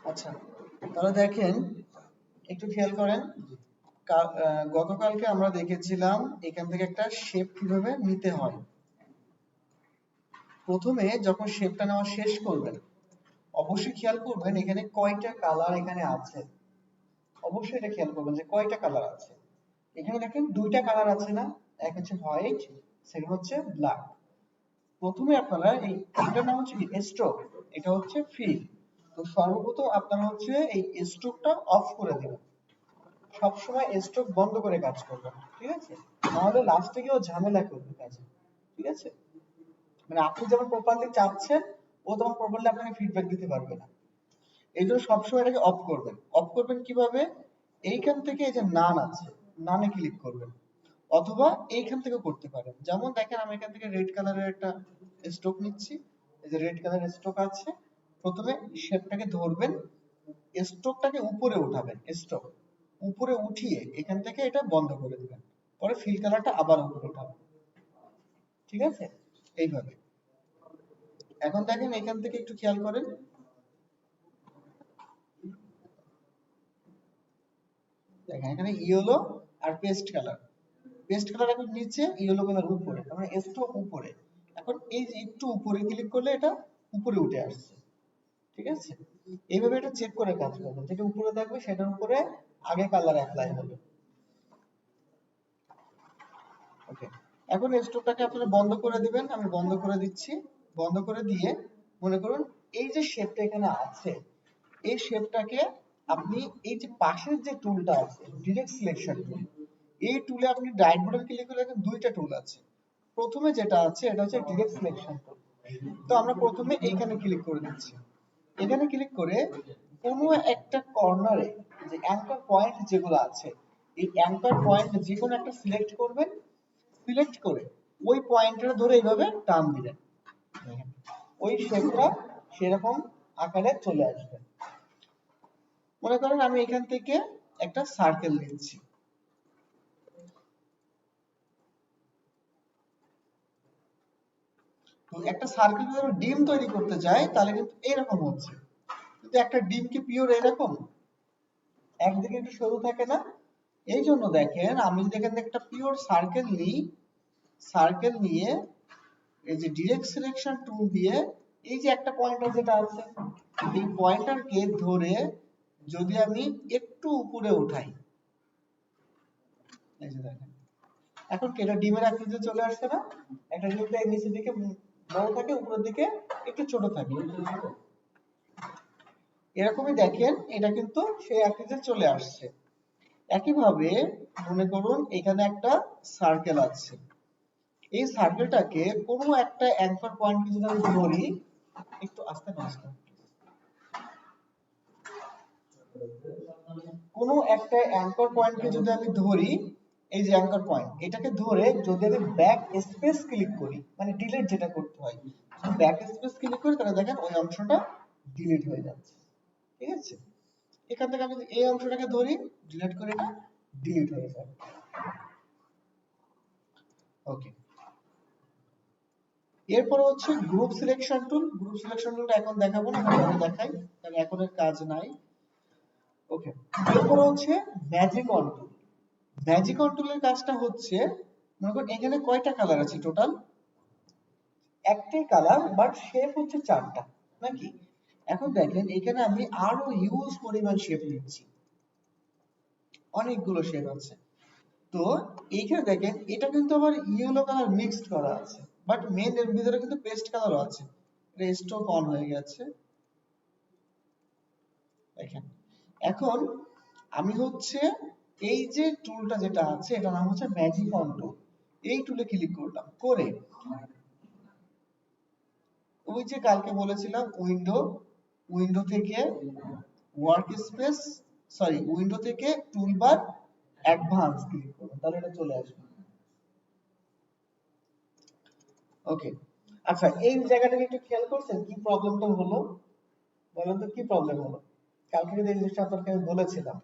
আচ্ছা, তাহলে দেখেন, একটু খেয়াল করেন। গতকালকে আমরা দেখেছিলাম এখান থেকে একটা শেপ কিভাবে নিতে হয়। প্রথমে যখন শেপটা নেওয়া শেষ করবেন, অবশ্যই খেয়াল করবেন এখানে কয়টা কালার এখানে আছে। অবশ্যই এটা খেয়াল করবেন যে কয়টা কালার আছে। এখানে দেখেন দুইটা কালার আছে না? এক হচ্ছে হোয়াইট, সেকেন্ড হচ্ছে ব্ল্যাক। প্রথমে আপনারা এটার নাম হচ্ছে স্ট্রোক, এটা হচ্ছে ফিল। তো সর্বপ্রথম আপনারা হচ্ছে এই স্ট্রোকটা অফ করে দিবেন। সবসময় স্ট্রোক বন্ধ করে কাজ করবেন, ঠিক আছে? নাহলে লাস্টে গিয়েও ঝামেলা করবে কাজে, ঠিক আছে? মানে আপনি যেমন প্রপারলি চাচ্ছেন, ও তখন প্রপারলি আপনাকে ফিডব্যাক দিতে পারবে না। এই জন্য সবসময় এটাকে অফ করবেন। অফ করবেন কিভাবে? এইখান থেকে এই যে নান আছে, নানে ক্লিক করবেন, অথবা এইখান থেকে করতে পারেন। যেমন দেখেন আমি এখান থেকে রেড কালারের একটা স্ট্রোক নিচ্ছি। এই যে রেড কালারের স্ট্রোক আছে, প্রথমে শেপটাকে ধরবেন, স্ট্রোকটাকে উপরে উঠাবেন, স্ট্রোক উপরে উঠিয়ে এখান থেকে এটা বন্ধ করে দিবেন। পরে ফিল কালারটা আবার উপরে উঠাবেন, ঠিক আছে? এইভাবে। এখন দেখেন এখান থেকে একটু খেয়াল করেন, দেখেন এখানে ইয়েলো আর পেস্ট কালার। পেস্ট কালার এখন নিচে, ইয়েলো কালার উপরে, তার মানে স্ট্রোক উপরে। এখন এই যে একটু উপরে ক্লিক করলে এটা উপরে উঠে আসছে, ঠিক আছে? এইভাবে এটা চেক করে কাজ করবেন, যেটা উপরে থাকবে সেটার উপরে আগে কালার অ্যাপ্লাই হবে। ওকে, এখন স্ট্রোকটাকে আপনারা বন্ধ করে দিবেন। আমি বন্ধ করে দিচ্ছি। বন্ধ করে দিয়ে মনে করুন এই যে শেপটা এখানে আছে, এই শেপটাকে আপনি এই যে পাশের যে টুলটা আছে, ডিরেক্ট সিলেকশন টুল, এই টুলে আপনি রাইট বাটন ক্লিক করলে দেখেন দুইটা টুল আছে। প্রথমে যেটা আছে এটা হচ্ছে ডিরেক্ট সিলেকশন টুল। তো আমরা প্রথমে এইখানে ক্লিক করে দিচ্ছি। এখানে ক্লিক করে কোনো একটা কর্নারে যে অ্যাঙ্কার পয়েন্ট যেগুলো আছে, এই অ্যাঙ্কার পয়েন্ট যে কোনো একটা সিলেক্ট করবেন। সিলেক্ট করে ওই পয়েন্টটা ধরে এইভাবে টান দিবেন, ওই শেপটা সেরকম আকারে চলে আসবে। মনে করেন আমি এখান থেকে একটা সার্কেল দিচ্ছি। তো একটা সার্কেল যদি আমি ডিম তৈরি করতে চাই তাহলে কিন্তু এরকম হচ্ছে। কিন্তু একটা ডিম কি পিওর এরকম? একদিকে একটু সরু থাকে না? এই জন্য দেখেন আমি যদি এখান থেকে একটা পিওর সার্কেল নিই, সার্কেল নিয়ে এই যে ডিরেক্ট সিলেকশন টুল দিয়ে এই যে একটা পয়েন্টার যেটা আছে, এই পয়েন্টারকে ধরে যদি আমি একটু উপরে উঠাই, এই যে দেখেন এখন কি এটা ডিমের আকৃতিতে চলে আসছে না? একটা ডিমটা এই নিচের দিকে বড় থাকে, উপরের দিকে একটু ছোট থাকে। এরকমই দেখেন এটা কিন্তু সেই আকৃতিতে চলে আসছে। একইভাবে মনে করুন এখানে একটা সার্কেল আছে। এই সার্কেলটাকে কোনো একটা অ্যাঙ্কর পয়েন্টকে যদি আমি ধরি, একটু আস্তে আস্তে, কোনো একটা অ্যাঙ্কর পয়েন্টকে যদি আমি ধরি, এই যে অ্যাঙ্কর পয়েন্ট, এটাকে ধরে যদি আমি ব্যাক স্পেস ক্লিক করি, মানে ডিলিট যেটা করতে হয়, ব্যাক স্পেস ক্লিক করি তাহলে দেখেন ওই অংশটা ডিলিট হয়ে যাচ্ছে, ঠিক আছে? এখান থেকে আমি যদি এই অংশটাকে ধরি, ডিলিট করে এটা ডিলিট হয়ে যাবে। ওকে, এরপর হচ্ছে group selection tool. Group selection টুলটা এখন দেখাবো না, পরে দেখাই, কারণ এখন এর কাজ নাই। ওকে, এরপর হচ্ছে magic on tool. Magic on টুলের কাজটা হচ্ছে, মনে করুন এখানে কয়টা কালার আছে টোটাল? একটাই কালার, বাট শেপ হচ্ছে চারটা, নাকি? এখন দেখেন এখানে আমি আরো হিউজ পরিমাণ শেপ নিচ্ছি, অনেকগুলো শেপ আছে। তো এইখানে দেখেন এটা কিন্তু আবার ইয়েলো কালার মিক্সড করা আছে, বাট মেন এর ভিতরে কিন্তু পেস্ট কালারও আছে। এটা স্টক অন হয়ে গেছে, দেখেন। এখন আমি হচ্ছে এই যে টুলটা যেটা আছে এটার নাম হচ্ছে ম্যাজিক অন টুল। এই টুলে ক্লিক করলাম, করে ওই যে কালকে বলেছিলাম উইন্ডো, উইন্ডো থেকে ওয়ার্ক স্পেস, সরি উইন্ডো থেকে টুলবার অ্যাডভান্স ক্লিক করুন, তাহলে এটা চলে আসবে। ওকে, আচ্ছা এই জায়গাটাকে একটু খেয়াল করছেন কি প্রবলেমটা হলো? বলেন তো কি প্রবলেম হলো? কালকে কিন্তু এই জিনিসটা আপনাকে আমি বলেছিলাম।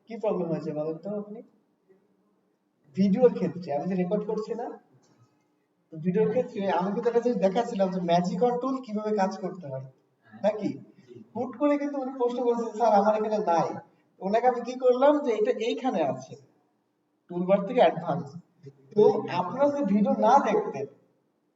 কি প্রবলেম হয়েছে বলেন তো আপনি? ভিডিওর ক্ষেত্রে আমি যে রেকর্ড করছি না, ভিডিওর ক্ষেত্রে আমি কিন্তু একটা জিনিস দেখাচ্ছিলাম যে ম্যাজিক অন টুল কিভাবে কাজ করতে হয়, নাকি? হুট করে কিন্তু উনি প্রশ্ন করেছে স্যার আমার এখানে নাই, ওনাকে আমি কি করলাম যে এটা এইখানে আছে টুলবার থেকে অ্যাডভান্স। তো আপনারা যদি ভিডিও না দেখতেন,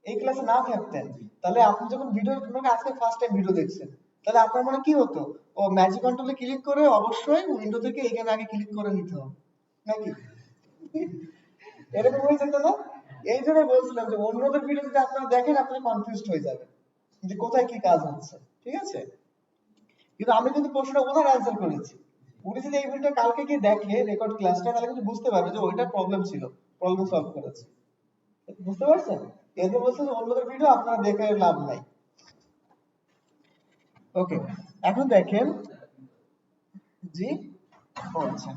এই ক্লাসে না থাকতেন, তাহলে আপনি যখন ভিডিও মানে আজকে ফার্স্ট টাইম ভিডিও দেখছেন, তাহলে আপনার মনে কি হতো, ও ম্যাজিক কন্ট্রোলে ক্লিক করে অবশ্যই উইন্ডো থেকে এখানে আগে ক্লিক করে নিতে হবে নাকি? এরকম হয়ে যেত না? এই জন্য বলছিলাম যে অন্যদের ভিডিও যদি আপনারা দেখেন আপনারা কনফিউজড হয়ে যাবেন যে কোথায় কি কাজ হচ্ছে, ঠিক আছে? কিন্তু আমি কিন্তু প্রশ্নটা ওনার অ্যান্সার করেছি। উনি যদি এই ভিডিওটা কালকে গিয়ে দেখে রেকর্ড ক্লাসটা, তাহলে কিন্তু বুঝতে পারবে যে ওইটা প্রবলেম ছিল, প্রবলেম সলভ করেছে। বুঝতে পারছেন? এই যে বলছেন অন্যদের ভিডিও আপনারা দেখে লাভ নাই। ওকে, এখন দেখেন, জি, ও আচ্ছা,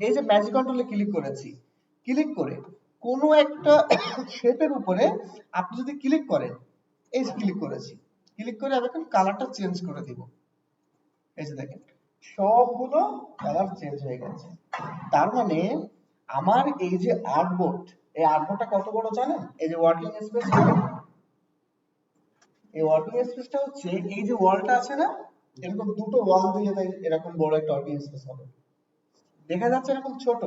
এই যে ম্যাজিক কন্ট্রোলে ক্লিক করেছি, ক্লিক করে কোনো একটা শেপের উপরে আপনি যদি ক্লিক করেন, এই যে ক্লিক করেছি, ক্লিক করে আমি এখন কালারটা চেঞ্জ করে দিব। এই যে দেখেন সবগুলো কালার চেঞ্জ হয়ে গেছে। তার মানে আমার এই যে আর্টবোর্ড, এই আর্টবোর্ডটা কত বড় জানেন? এই যে ওয়ার্কিং স্পেসটা, এই ওয়ার্কিং স্পেসটা হচ্ছে এই যে ওয়ালটা আছে না, এরকম দুটো ওয়াল দিয়ে তাই এরকম বড় একটা ওয়ার্কিং স্পেস হবে। দেখা যাচ্ছে এরকম ছোট,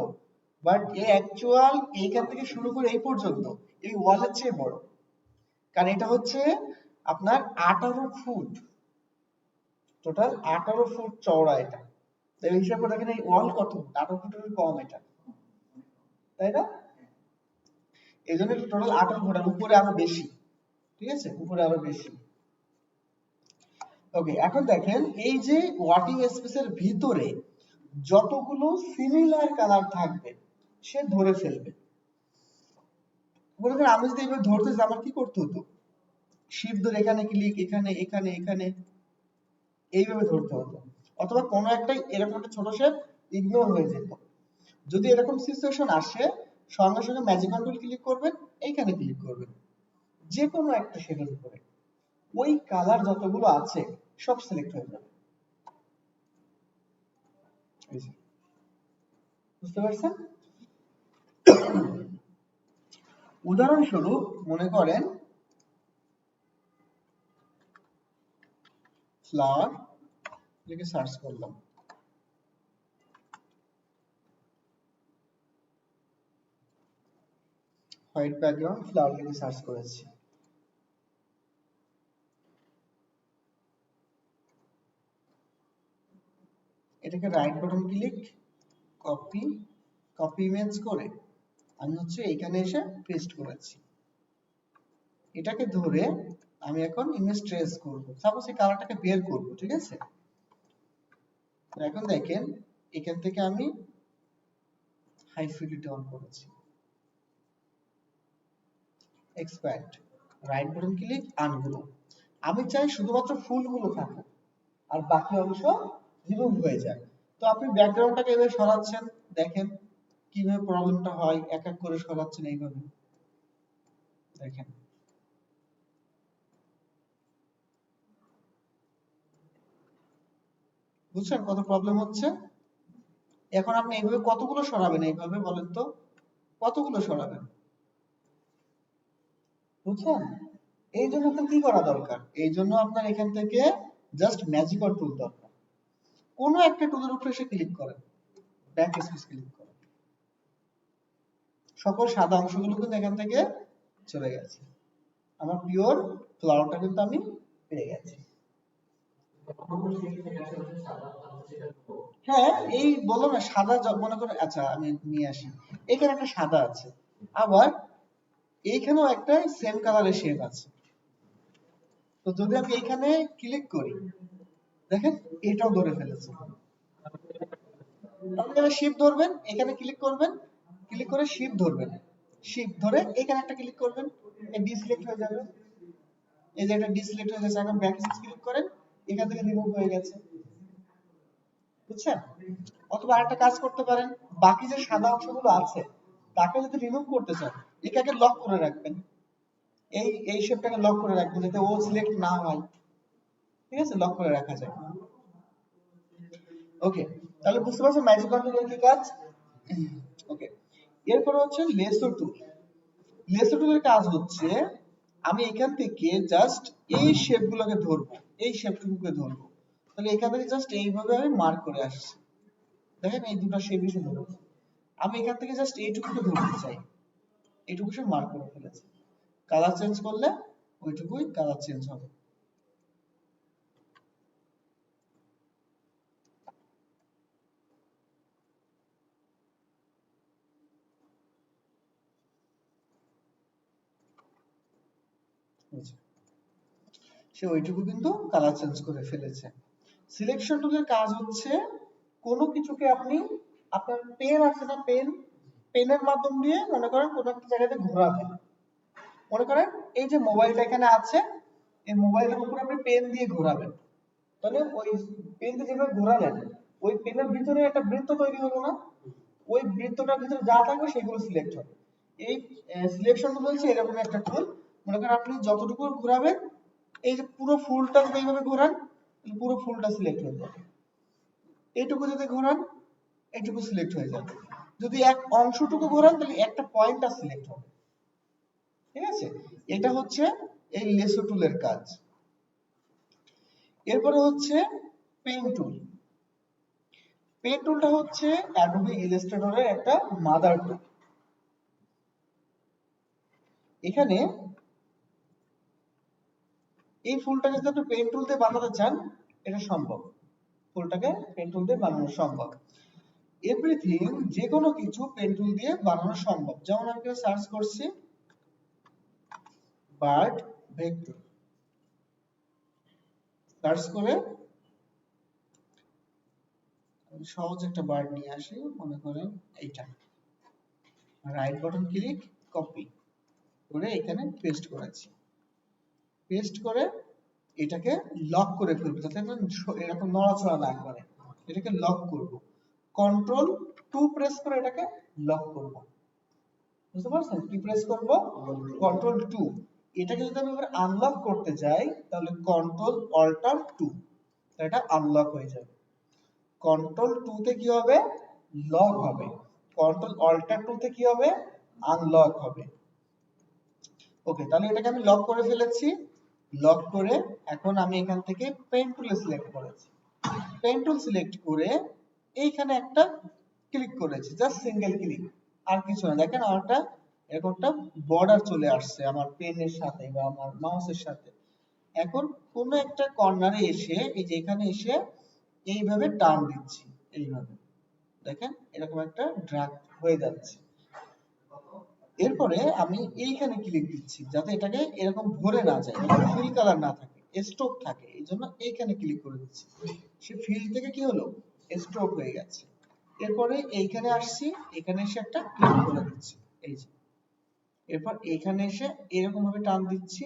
বাট এই অ্যাকচুয়াল এইখান থেকে শুরু করে এই পর্যন্ত এই ওয়ালের চেয়ে বড়। কারণ এটা হচ্ছে আপনার 18 ফুট, টোটাল 18 ফুট চওড়া এটা। তাই হিসাব করে দেখেন এই ওয়াল কত, 18 ফুটের কম এটা, তাই না? এই জন্য টোটাল 18 ফুট, আর উপরে আরো বেশি, ঠিক আছে, উপরে আরো বেশি। ওকে, এখন দেখেন এই যে ওয়ার্কিং স্পেসের ভিতরে যতগুলো সিমিলার কালার থাকবে সে ধরে ফেলবে। মনে করেন আমি যদি এভাবে ধরতে চাই, আমার কি করতে হতো? শিফট ধরে এখানে ক্লিক, এখানে এখানে এখানে এইভাবে ধরতে হতো, অথবা কোনো একটা এরকম একটা ছোট শেপ ইগনোর হয়ে যেত। যদি এরকম সিচুয়েশন আসে, সঙ্গে সঙ্গে ম্যাজিক কন্ট্রোল ক্লিক করবেন, এইখানে ক্লিক করবেন, যে কোনো একটা শেডের উপরে ওই কালার যতগুলো আছে সব সিলেক্ট হয়ে যাবে। বুঝতে পারছেন? উদাহরণস্বরূপ মনে করেন ফ্লাওয়ার লিখে সার্চ করলাম, হোয়াইট ব্যাকগ্রাউন্ড ফ্লাওয়ার লিখে সার্চ করেছি। এটাকে right button click, copy, copy image করে আমি হচ্ছে এখানে এসে পেস্ট করেছি। এটাকে ধরে আমি এখন ইমেজ ট্রেস করব, সাপোজ এই কালারটাকে বের করব, ঠিক আছে? এখন দেখেন এখান থেকে আমি হাই ফিডেলিটি অন করেছি, expand, right button click, ungroup. আমি চাই শুধুমাত্র ফুলগুলো থাকুক আর বাকি অংশ রিমুভ হয়ে যায়। তো আপনি ব্যাকগ্রাউন্ডটাকে এভাবে সরাচ্ছেন, দেখেন কিভাবে প্রবলেমটা হয়, এক এক করে সরাচ্ছেন এইভাবে, দেখেন। বুঝছেন কত প্রবলেম হচ্ছে? এখন আপনি এইভাবে কতগুলো সরাবেন, এইভাবে বলেন তো কতগুলো সরাবেন? বুঝছেন? এই জন্য আপনার কি করা দরকার? এই জন্য আপনার এখান থেকে জাস্ট ম্যাজিক টুল দরকার। কোনো একটা টুলের উপরে এসে ক্লিক করেন, ব্যাক স্পেস ক্লিক করেন, সকল সাদা অংশগুলো কিন্তু এখান থেকে চলে গেছে। আমার পিওর ফ্লাওয়ারটা কিন্তু আমি পেয়ে গেছি। হ্যাঁ, এই বলো না সাদা মনে করে, আচ্ছা আমি নিয়ে আসি। এখানে একটা সাদা আছে, আবার এইখানেও একটা সেম কালারের শেপ আছে। তো যদি আমি এইখানে ক্লিক করি, দেখেন এটাও ধরে ফেলেছে। আপনি এবার শিফট ধরবেন, এখানে ক্লিক করবেন, ক্লিক করে শিফট ধরবেন, শিফট ধরে এখানে একটা ক্লিক করবেন, এই ডিসিলেক্ট হয়ে যাবে। এই যে এটা ডিসিলেক্ট হয়ে গেছে, এখন ব্যাক স্পেস ক্লিক করেন, এখান থেকে রিমুভ হয়ে গেছে। বুঝছেন? অথবা আরেকটা কাজ করতে পারেন, বাকি যে সাদা অংশগুলো আছে তাকে যদি রিমুভ করতে চান, এটাকে লক করে রাখবেন, এই এই শেপটাকে লক করে রাখবেন যাতে ও সিলেক্ট না হয়। ঠিক আছে, লক করে রাখা যায়। ওকে, তাহলে বুঝতে পারছেন ম্যাজিক কন্ট্রোলের কি কাজ। ওকে, এরপর হচ্ছে লেসো টুল। লেসো টুলের কাজ হচ্ছে আমি এখান থেকে জাস্ট এই শেপগুলোকে ধরবো, এই শেপটুকুকে ধরবো। তো তাহলে এখান থেকে জাস্ট এইভাবে আমি মার্ক করে আসছি। দেখেন এই দুটো শেপই সুন্দর হয়েছে। আমি এখান থেকে জাস্ট এইটুকুকে ধরতে চাই, এইটুকু সে মার্ক করে ফেলেছে। কালার চেঞ্জ করলে ওইটুকুই কালার চেঞ্জ হবে। সে ওইটুকু কিন্তু কালার চেঞ্জ করে ফেলেছে। সিলেকশন টুলের কাজ হচ্ছে কোনো কিছুকে আপনি, আপনার পেন আছে না, পেনের মাধ্যম দিয়ে মনে করেন কোনো একটা জায়গাতে ঘোরাবেন। মনে করেন এই যে মোবাইলটা এখানে আছে, এই মোবাইলের উপর আপনি পেন দিয়ে ঘোরাবেন, তাহলে ওই পেন দিয়ে যেভাবে ঘোরালেন ওই পেনের ভিতরে একটা বৃত্ত তৈরি হলো না, ওই বৃত্তটার ভিতরে যা থাকবে সেগুলো সিলেক্ট হবে। এই সিলেকশন টুল হচ্ছে এরকম একটা টুল। মনে করেন আপনি যতটুকু ঘোরাবেন, এই যে পুরো ফুলটা যদি এইভাবে ঘোরান পুরো ফুলটা সিলেক্ট হয়ে যাবে, এইটুকু যদি ঘোরান এইটুকু সিলেক্ট হয়ে যাবে, যদি এক অংশটুকু ঘোরান তাহলে একটা পয়েন্টটা সিলেক্ট হবে। ঠিক আছে, এটা হচ্ছে এই লেসো টুলের কাজ। এরপরে হচ্ছে পেন টুল। পেন টুলটা হচ্ছে অ্যাডোবি ইলাস্ট্রেটরের একটা মাদার টুল। এখানে এই ফুলটাকে যদি আপনি পেন টুল দিয়ে বানাতে চান এটা সম্ভব, ফুলটাকে পেন টুল দিয়ে বানানো সম্ভব। এভরিথিং, যে কোনো কিছু পেন টুল দিয়ে বানানো সম্ভব। যেমন আমি সার্চ করছি বার্ড ভেক্টর, সার্চ করে সহজ একটা বার্ড নিয়ে আসি, মনে করেন এইটা, রাইট বাটন ক্লিক, কপি করে এখানে পেস্ট করেছি। পেস্ট করে এটাকে লক করে ফেলবো যাতে এরকম নড়াচড়া না করে, এটাকে লক করব। কন্ট্রোল 2 প্রেস করে এটাকে লক করব। বুঝতে পারছেন কি প্রেস করব? কন্ট্রোল 2। এটাকে যদি আমি এবার আনলক করতে যাই তাহলে কন্ট্রোল অল্টার 2, এটা আনলক হয়ে যাবে। কন্ট্রোল 2 তে কি হবে? লক হবে। কন্ট্রোল অল্টার 2 তে কি হবে? আনলক হবে। ওকে, তাহলে এটাকে আমি লক করে ফেলেছি। লক করে এখন আমি এখান থেকে পেন টুল সিলেক্ট করেছি। পেন টুল সিলেক্ট করে এইখানে একটা ক্লিক করেছি, জাস্ট সিঙ্গেল ক্লিক, আর কিছু না। দেখেন আমারটা এরকম একটা বর্ডার চলে আসছে আমার পেনের সাথে বা আমার মাউসের সাথে। এখন কোন একটা কর্নারে এসে এই যে এখানে এসে এইভাবে টান দিচ্ছি, এইভাবে দেখেন এরকম একটা ড্র্যাগ হয়ে যাচ্ছে। এরপরে আমি এইখানে ক্লিক দিচ্ছি যাতে এটাকে এরকম ভরে না যায়, ফিল কালার না থাকে, স্ট্রোক থাকে, এই জন্য এইখানে ক্লিক করে দিচ্ছি। সে ফিল থেকে কি হলো? স্ট্রোক হয়ে গেছে। এরপরে এইখানে আসছি, এখানে এসে একটা ক্লিক করে দিচ্ছি, এই যে। এরপর এইখানে এসে এরকম ভাবে টান দিচ্ছি,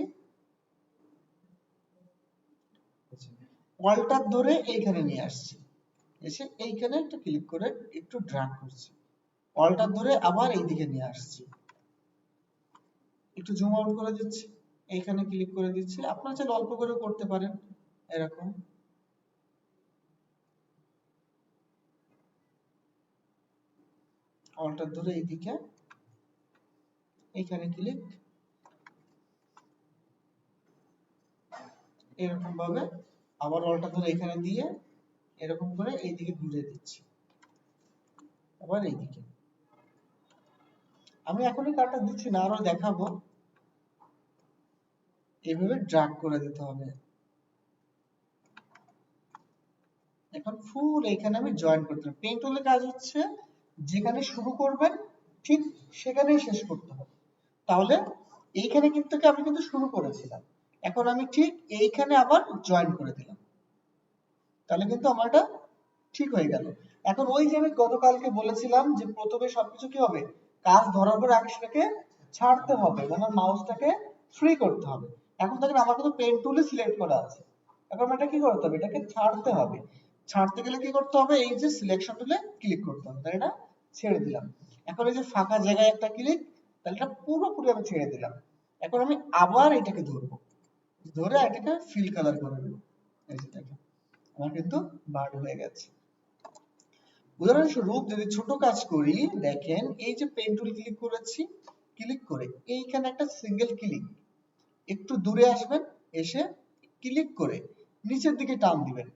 অল্টার ধরে এইখানে নিয়ে আসছি, এসে এইখানে একটা ক্লিক করে একটু ড্র্যাগ করছি, অল্টার ধরে আবার এইদিকে নিয়ে আসছি, একটু জুম আউট করে দিচ্ছি, এইখানে ক্লিক করে দিচ্ছি। আপনারা চাইলে অল্প করে করতে পারেন এরকম। অল্টার ধরে এইদিকে, এইখানে ক্লিক, এরকম ভাবে আবার অল্টার ধরে এখানে দিয়ে এরকম করে এইদিকে ঘুরিয়ে দিচ্ছি, আবার এইদিকে। আমি এখনই কাটা দিচ্ছি না, আরো দেখাবো। এইভাবে ড্র্যাগ করে দিতে হবে। এখন ফুল এখানে আমি জয়েন করতে হবে। পেন টুলের কাজ হচ্ছে যেখানে শুরু করবেন ঠিক সেখানেই শেষ করতে হবে। তাহলে এইখানে আমি কিন্তু শুরু করেছিলাম, এখন আমি ঠিক এইখানে আবার জয়েন করে দিলাম, তাহলে কিন্তু আমার এটা ঠিক হয়ে গেল। এখন ওই যে আমি গতকালকে বলেছিলাম যে প্রথমে সবকিছু কি হবে, কাজ ধরার পর আগে সেটাকে ছাড়তে হবে, মানে মাউসটাকে ফ্রি করতে হবে। এখন দেখেন আমার কিন্তু পেন টুলে সিলেক্ট করা আছে, এখন এটা কি করতে হবে, এটাকে ছাড়তে হবে। ছাড়তে গেলে কি করতে হবে, এই যে সিলেকশন টুলে ক্লিক করতে হবে, তাই এটা ছেড়ে দিলাম। এখন এই যে ফাঁকা জায়গায় একটা ক্লিক, তাহলে এটা পুরোপুরি আমি ছেড়ে দিলাম। এখন আমি আবার এটাকে ধরবো, ধরে এটাকে ফিল কালার করে দেবো। এই যে দেখেন আমার কিন্তু বার্ড হয়ে গেছে। উদাহরণস্বরূপ যদি ছোট কাজ করি, দেখেন এই যে পেন টুল ক্লিক করেছি, ক্লিক করে এইখানে একটা সিঙ্গেল ক্লিক, একটু দূরে আসবেন, এসে ক্লিক করে নিচের দিকে টান দিবেন।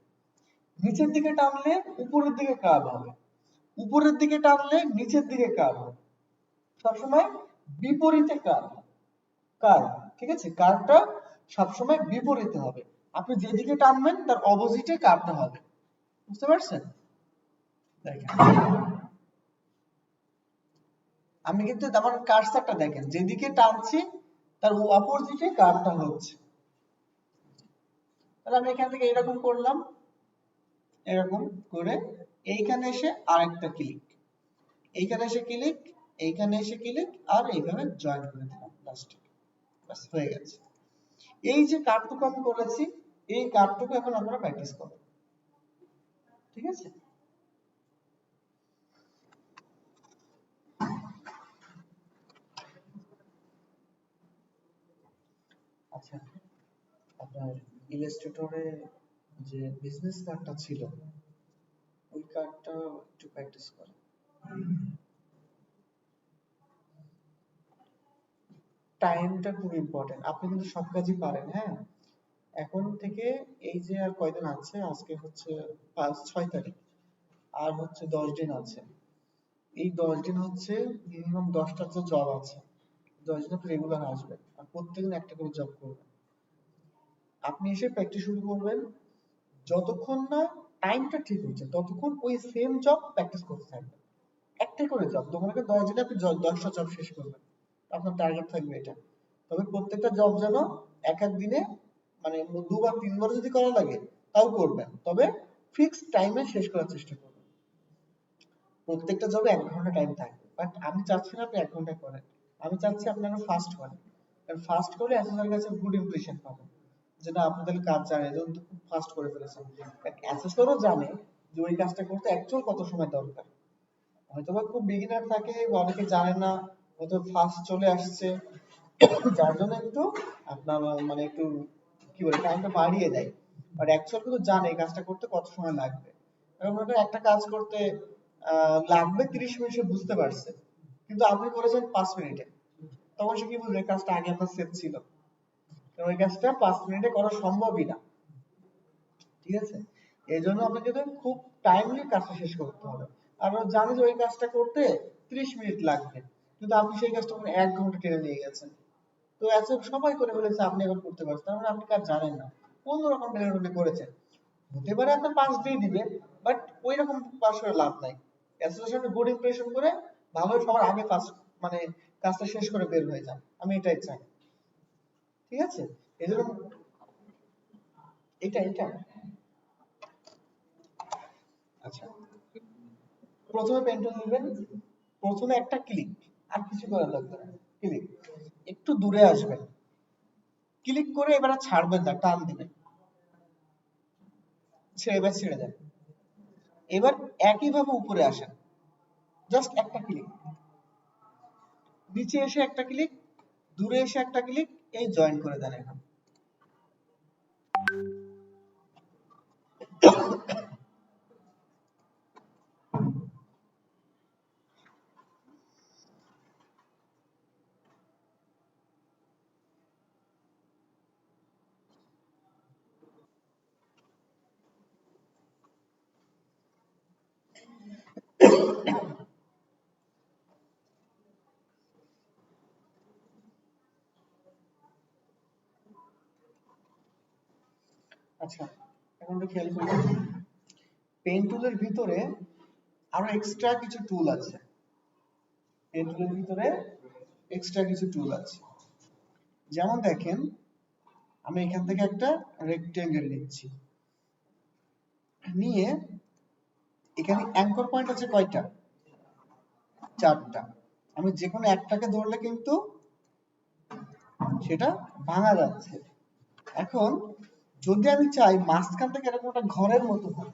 নিচের দিকে টানলে উপরের দিকে কার্ভ হবে, উপরের দিকে টানলে নিচের দিকে কার্ভ হবে, সবসময় বিপরীতে কার্ভ। কার্ভ, ঠিক আছে, কার্ভটা সবসময় বিপরীতে হবে। আপনি যেদিকে টানবেন তার অপোজিটে কার্ভটা হবে। বুঝতে পারছেন? দেখেন, আমি কিন্তু আমার কার্সারটা দেখেন, যেদিকে টানছি তার অপোজিটে কার্ভটা হচ্ছে। তাহলে আমি এখান থেকে এরকম করলাম, এরকম করে এইখানে এসে আরেকটা ক্লিক, এইখানে এসে ক্লিক, এইখানে এসে ক্লিক, আর এইভাবে জয়েন করে দিলাম লাস্টে। বাস হয়ে গেছে। এই যে কার্ভটুকু আমি করেছি, এই কার্ভটুকু এখন আপনারা প্র্যাকটিস করুন। ঠিক আছে? আচ্ছা, আপনার ইলাস্ট্রেটরে যে বিজনেস কার্ডটা ছিল, ওই কার্ডটা একটু প্র্যাকটিস করেন। টাইমটা খুব ইম্পর্টেন্ট। আপনি কিন্তু সব কাজই পারেন, হ্যাঁ? এখন থেকে এই যে আর কয়দিন আছে, আজকে হচ্ছে 6 তারিখ, আর হচ্ছে 10 দিন আছে। এই 10 দিন হচ্ছে মিনিমাম 10টা তো জব আছে, 10 দিন রেগুলার আসবে, আর প্রত্যেকদিন একটা করে জব করবেন। আপনি এসে প্র্যাকটিস শুরু করবেন, যতক্ষণ না টাইমটা ঠিক হচ্ছে ততক্ষণ ওই সেম জব প্র্যাকটিস করতে থাকবেন। একটা করে জব, মনে করেন 10 দিনে আপনি 10টা জব শেষ করবেন, আপনার টার্গেট থাকবে এটা। তবে প্রত্যেকটা জব যেন এক এক দিনে, মানে 2 বা 3 বার যদি করা লাগে তাও করবেন, তবে ফিক্সড টাইমে শেষ করার চেষ্টা করবেন। প্রত্যেকটা জবে 1 ঘন্টা টাইম থাকবে, বাট আমি চাচ্ছি না আপনি 1 ঘন্টা করেন, আমি চাচ্ছি আপনারা ফাস্ট করেন। কারণ ফাস্ট করলে অ্যাসেসরের কাছে গুড ইমপ্রেশন পাবেন, যে না আপনি তাহলে কাজ জানেন, এজন্য তো খুব ফাস্ট করে ফেলেছেন। অ্যাসেসরও জানে যে ওই কাজটা করতে অ্যাকচুয়াল কত সময় দরকার। হয়তোবা খুব বিগিনার থাকে বা অনেকে জানে না, হয়তো ফার্স্ট চলে আসছে, যার জন্য একটু আপনার মানে একটু কি বলে টাইমটা বাড়িয়ে দেয়। বাট অ্যাকচুয়াল কিন্তু জানে এই কাজটা করতে কত সময় লাগবে। এবার মনে করেন একটা কাজ করতে লাগবে 30 মিনিট, সে বুঝতে পারছে, কিন্তু আপনি বলেছেন 5 মিনিটে, তখন সে কি বুঝবে এই কাজটা আগে আপনার সেট ছিল, কারণ ওই কাজটা 5 মিনিটে করা সম্ভবই না। ঠিক আছে? এই জন্য আপনাকে তো খুব টাইমলি কাজটা শেষ করতে হবে। আমরা জানি যে ওই কাজটা করতে 30 মিনিট লাগবে, কিন্তু আপনি সেই কাজটা করে 1 ঘন্টা টেনে নিয়ে গেছেন। তো এত সবাই করে ফেলেছে, আপনি এখন করতে পারছেন, তার মানে আপনি কাজ জানেন না, কোন রকম টেনে টুনে করেছেন। হতে পারে আপনার পাস দিয়ে দিবে, বাট ওই রকম পাস করে লাভ নাই। অ্যাসোসিয়েশনে গুড ইমপ্রেশন করে ভালো সবার আগে পাস, মানে কাজটা শেষ করে বের হয়ে যান, আমি এটাই চাই। ঠিক আছে? এই জন্য এটা আচ্ছা, প্রথমে পেন্টুল নেবেন, প্রথমে একটা ক্লিক, আর কিছু করা লাগবে না, ক্লিক, একটু দূরে আসবেন, ক্লিক করে এবার আর ছাড়বেন না, টান দিবেন, এবার ছেড়ে দেন। এবার একইভাবে উপরে আসেন, জাস্ট একটা ক্লিক, নিচে এসে একটা ক্লিক, দূরে এসে একটা ক্লিক, এই জয়েন করে দেন এখন। আচ্ছা, এখন একটু খেয়াল করুন, পেন টুলের ভিতরে আরো এক্সট্রা কিছু টুল আছে, পেন টুলের ভিতরে এক্সট্রা কিছু টুল আছে। যেমন দেখেন, আমি এখান থেকে একটা রেক্টেঙ্গেল নিচ্ছি, নিয়ে এখানে অ্যাঙ্কর পয়েন্ট আছে কয়টা? 4টা। আমি যে কোনো একটাকে ধরলে কিন্তু সেটা ভাঙা যাচ্ছে। এখন যদি আমি চাই মাঝখান থেকে এরকম একটা ঘরের মতো হয়,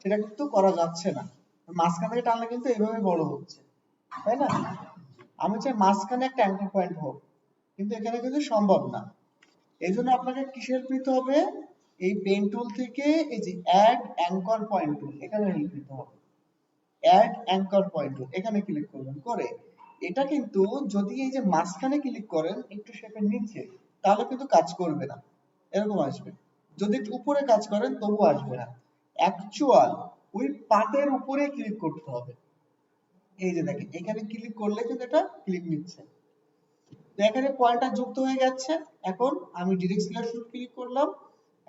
সেটা কিন্তু করা যাচ্ছে না, মাঝখান থেকে টানলে কিন্তু এইভাবে বড় হচ্ছে, তাই না? আমি চাই মাঝখানে একটা অ্যাঙ্কর পয়েন্ট হোক, কিন্তু এখানে কিন্তু সম্ভব না। এই জন্য আপনাকে কিসে হেল্প নিতে হবে? এই পেন টুল থেকে এই যে অ্যাড অ্যাঙ্কর পয়েন্ট টুল, এখানে হেল্প নিতে হবে। অ্যাড অ্যাঙ্কর পয়েন্ট টুল, এখানে ক্লিক করবেন, করে এটা কিন্তু যদি এই যে মাঝখানে ক্লিক করেন একটু শেপের নিচে, তাহলে কিন্তু কাজ করবে না, এরকম আসবে। যদি একটু উপরে কাজ করেন তবু আসবে না। অ্যাকচুয়াল ওই পাতের উপরে ক্লিক করতে হবে। এই যে দেখেন এখানে ক্লিক করলে কিন্তু এটা ক্লিক নিচ্ছে। তো এখানে পয়েন্টটা যুক্ত হয়ে গেছে। এখন আমি ডিরেক্ট সিলেকশন ক্লিক করলাম।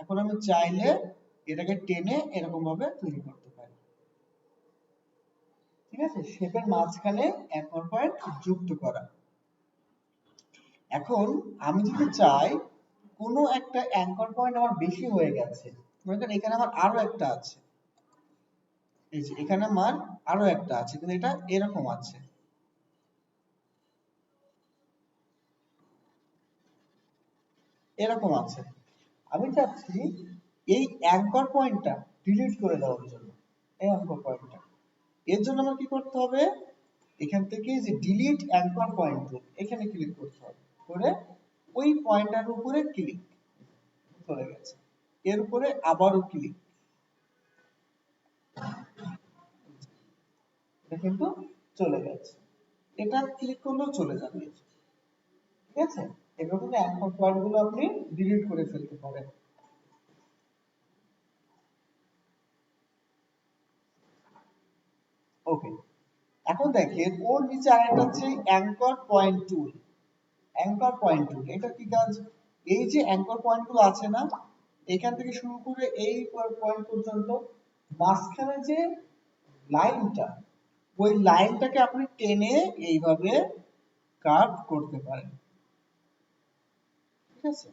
এখন আমি চাইলে এটাকে টেনে এরকম ভাবে তৈরি করতে পারি। ঠিক আছে, শেপের মাঝখানে অ্যাঙ্কর পয়েন্ট যুক্ত করা। এখন আমি যদি চাই কোনো একটা অ্যাঙ্কর পয়েন্ট আমার বেশি হয়ে গেছে, মনে করেন এখানে আমার আরো একটা আছে, এই যে এখানে আমার আরো একটা আছে কিন্তু এটা এরকম আছে, এরকম আছে, আমি চাচ্ছি এই অ্যাঙ্কর পয়েন্টটা ডিলিট করে দেওয়ার জন্য। এই অ্যাঙ্কর পয়েন্টটা এর জন্য আমার কি করতে হবে, এখান থেকে যে ডিলিট অ্যাঙ্কর পয়েন্ট এখানে ক্লিক করতে হবে, করে ওই পয়েন্টার উপরে ক্লিক, চলে গেছে, এর উপরে আবারও ক্লিক, এটা কিন্তু চলে গেছে, এটা ক্লিক করলেও চলে যাবে। ঠিক আছে, এরকম অ্যাঙ্কর পয়েন্ট গুলো আপনি ডিলিট করে ফেলতে পারেন। ওকে, এখন দেখেন ওর নিচে আরেকটা হচ্ছে anchor point tool. Anchor point tool এটা কি কাজ, এই যে অ্যাঙ্কর পয়েন্ট গুলো আছে না, এখান থেকে শুরু করে এই পয়েন্ট পর্যন্ত মাঝখানে যে লাইনটা, ওই লাইনটাকে আপনি টেনে এইভাবে কার্ভ করতে পারেন। ঠিক আছে,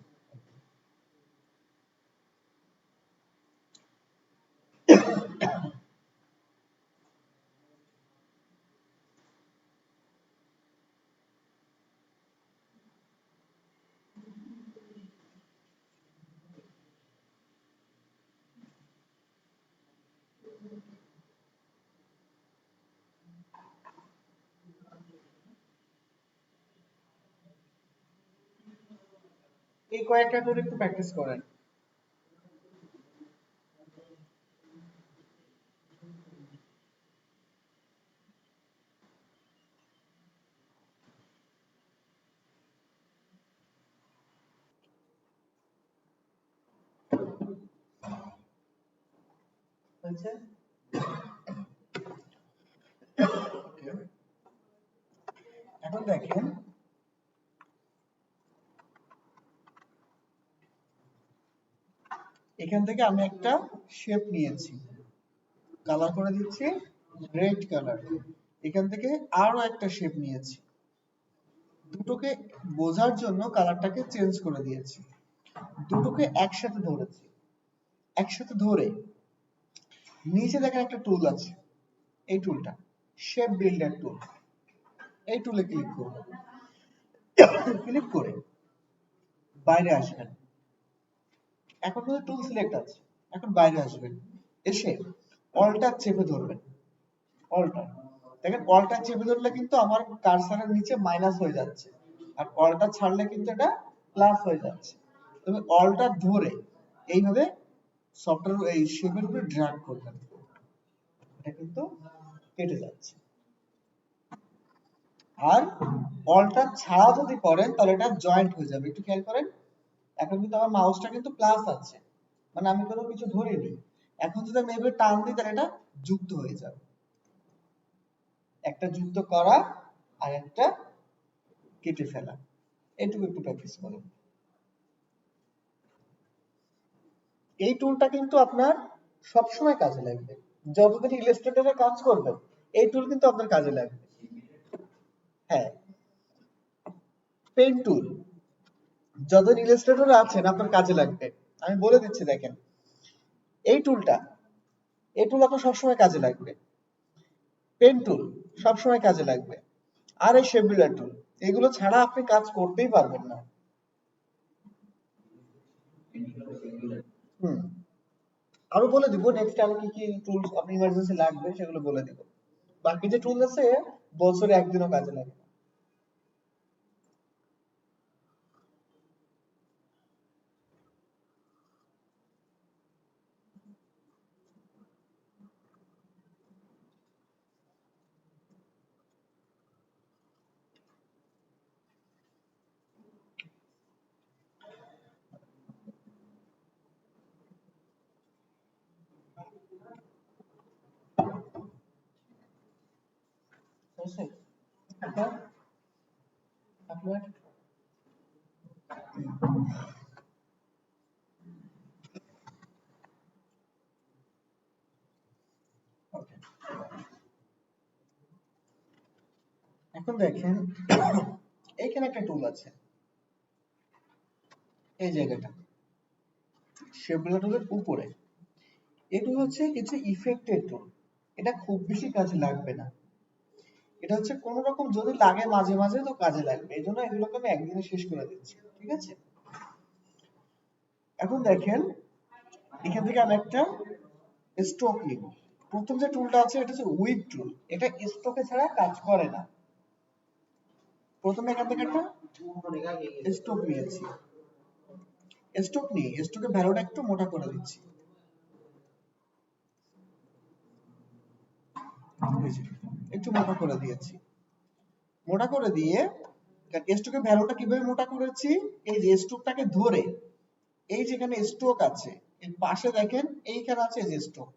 এই কয়েকটা করে একটু প্র্যাকটিস করেন। হয়েছে? Okay. এখন দেখেন এখান থেকে আমি একটা শেপ নিয়েছি, কালার করে দিচ্ছি রেড কালার, এখান থেকে আরো একটা শেপ নিয়েছি, দুটোকে বোঝার জন্য কালারটাকে চেঞ্জ করে দিয়েছি, দুটোকে একসাথে ধরেছি, একসাথে ধরে নিচে দেখেন একটা টুল আছে, এই টুলটা শেপ বিল্ডার টুল, এই টুলে ক্লিক করবেন, ক্লিক করে বাইরে আসবেন, এখন কিন্তু টুল সিলেক্ট আছে, এখন বাইরে আসবেন, এসে অল্টার চেপে ধরবেন, অল্টার, দেখেন অল্টার চেপে ধরলে কিন্তু আমার কার্সারের নিচে মাইনাস হয়ে যাচ্ছে, আর অল্টার ছাড়লে কিন্তু এটা প্লাস হয়ে যাচ্ছে। তবে অল্টার ধরে এইভাবে সফটওয়্যার এই শেপের উপরে ড্র্যাগ করবেন, এটা কিন্তু কেটে যাচ্ছে। আর অল্টার ছাড়া যদি করেন তাহলে এটা জয়েন্ট হয়ে যাবে, একটু খেয়াল করেন, এখন কিন্তু আমার মাউসটা কিন্তু প্লাস আছে, মানে আমি কোনো কিছু ধরিনি, এখন যদি আমি এভাবে টান দিই তাহলে এটা যুক্ত হয়ে যাবে, একটা যুক্ত করা আর একটা কেটে ফেলা, এইটুকু একটু প্র্যাকটিস করুন। এই টুলটা কিন্তু আপনার সবসময় কাজে লাগবে, যতদিন ইলাস্ট্রেটরে কাজ করবেন এই টুল কিন্তু আপনার কাজে লাগবে। হ্যাঁ, পেন টুল যতদিন ইলাস্ট্রেটরে আছেন আপনার কাজে লাগবে। আমি বলে দিচ্ছি, দেখেন এই টুলটা, এই টুল আপনার সবসময় কাজে লাগবে, পেন টুল সবসময় কাজে লাগবে, আর এই শেপ বিল্ডার টুল, এগুলো ছাড়া আপনি কাজ করতেই পারবেন না। হুম, আরো বলে দিব নেক্সট আরো কি কি টুলস আপনি ইমার্জেন্সি লাগবে সেগুলো বলে দিব, বাকি যে টুল আছে বছরে একদিনও কাজে লাগে। একটা আপনার ওকে, এখন দেখেন এইখানে একটা টুল আছে, এই জায়গাটা শেপ টুলের উপরে। এই টুল হচ্ছে কিছু ইফেক্টের টুল, এটা খুব বেশি কাজে লাগবে না। এটা হচ্ছে কোন রকম যদি লাগে মাঝে মাঝে তো কাজে লাগবে, এই জন্য এগুলোকে আমি একদিনে শেষ করে দিচ্ছি, ঠিক আছে? এখন দেখেন এখান থেকে আমি একটা স্ট্রোক নিব। প্রথম যে টুলটা আছে এটা হচ্ছে উইড টুল, এটা স্ট্রোকে ছাড়া কাজ করে না। প্রথমে এখান থেকে একটা স্ট্রোক নিয়েছি, স্ট্রোক নিয়ে স্ট্রোকের ভ্যালুটা একটু মোটা করে দিচ্ছি, একটু মোটা করে দিয়েছি। মোটা করে দিয়ে স্ট্রোকের ভ্যালুটা কিভাবে মোটা করেছি, এই যে স্ট্রোকটাকে ধরে এই যেখানে স্ট্রোক আছে এর পাশে দেখেন এইখানে আছে যে স্ট্রোক,